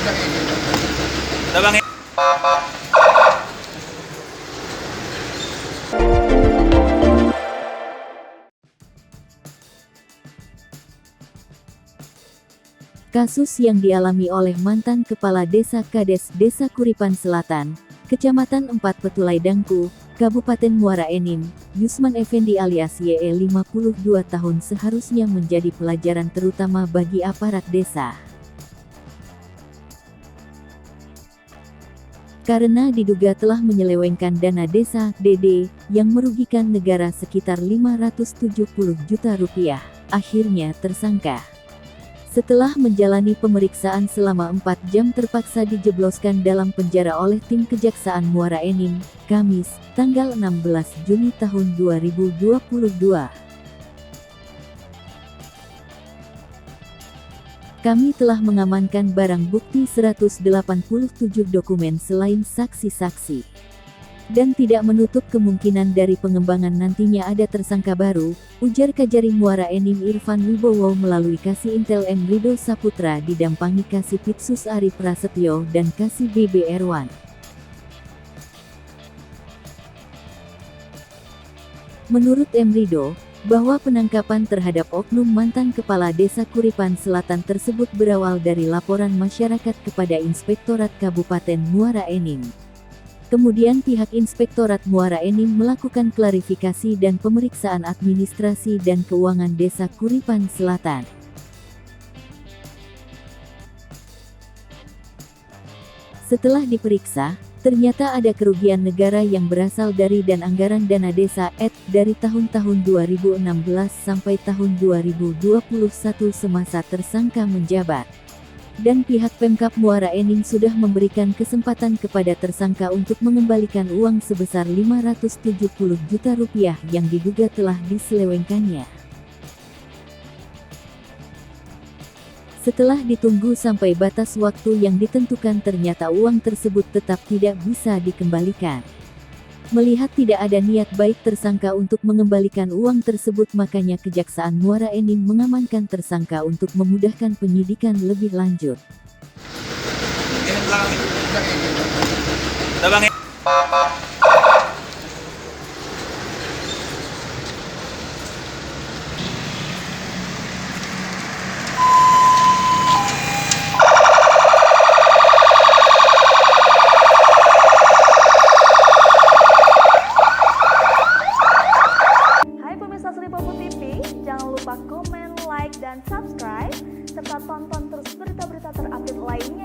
Udah Bang ya? Kasus yang dialami oleh mantan Kepala Desa Kades Desa Kuripan Selatan, Kecamatan 4 Petulai Dangku, Kabupaten Muara Enim, Yusman Effendi alias YE 52 tahun seharusnya menjadi pelajaran terutama bagi aparat desa. Karena diduga telah menyelewengkan dana desa (DD) yang merugikan negara sekitar 570 juta rupiah, akhirnya tersangka. Setelah menjalani pemeriksaan selama 4 jam terpaksa dijebloskan dalam penjara oleh tim Kejaksaan Muara Enim, Kamis, tanggal 16 Juni tahun 2022. Kami telah mengamankan barang bukti 187 dokumen selain saksi-saksi. Dan tidak menutup kemungkinan dari pengembangan nantinya ada tersangka baru, ujar Kajari Muara Enim Irfan Wibowo melalui Kasih Intel M. Rido Saputra didampingi Kasih Pitsus Ari Prasetyo dan Kasih BB Erwan. Menurut M. Rido, bahwa penangkapan terhadap oknum mantan Kepala Desa Kuripan Selatan tersebut berawal dari laporan masyarakat kepada Inspektorat Kabupaten Muara Enim. Kemudian pihak Inspektorat Muara Enim melakukan klarifikasi dan pemeriksaan administrasi dan keuangan Desa Kuripan Selatan. Setelah diperiksa, ternyata ada kerugian negara yang berasal dari dan anggaran dana desa dari tahun-tahun 2016 sampai tahun 2021 semasa tersangka menjabat. Dan pihak Pemkab Muara Enim sudah memberikan kesempatan kepada tersangka untuk mengembalikan uang sebesar 570 juta rupiah yang diduga telah diselewengkannya. Setelah ditunggu sampai batas waktu yang ditentukan ternyata uang tersebut tetap tidak bisa dikembalikan. Melihat tidak ada niat baik tersangka untuk mengembalikan uang tersebut makanya Kejaksaan Muara Enim mengamankan tersangka untuk memudahkan penyidikan lebih lanjut. Ini belakang ini. Udah Bang ya? Jangan lupa komen, like, dan subscribe, serta tonton terus berita-berita terupdate lainnya